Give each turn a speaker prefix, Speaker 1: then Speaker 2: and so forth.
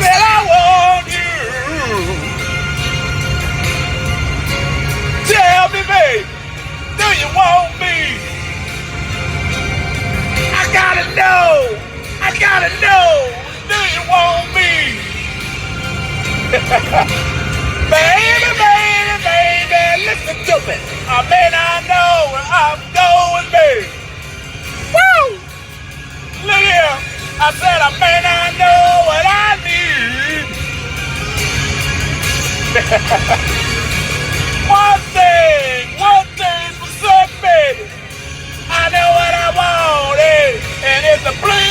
Speaker 1: Well, I want you. Tell me, baby, do you want me? I gotta know. I gotta know. Do you want me? Baby, baby, baby, listen to me. I may not know where I'm going, baby. Woo! Look here. I said I may not know what I need. One thing for certain, baby. I know what I want, and it's a please.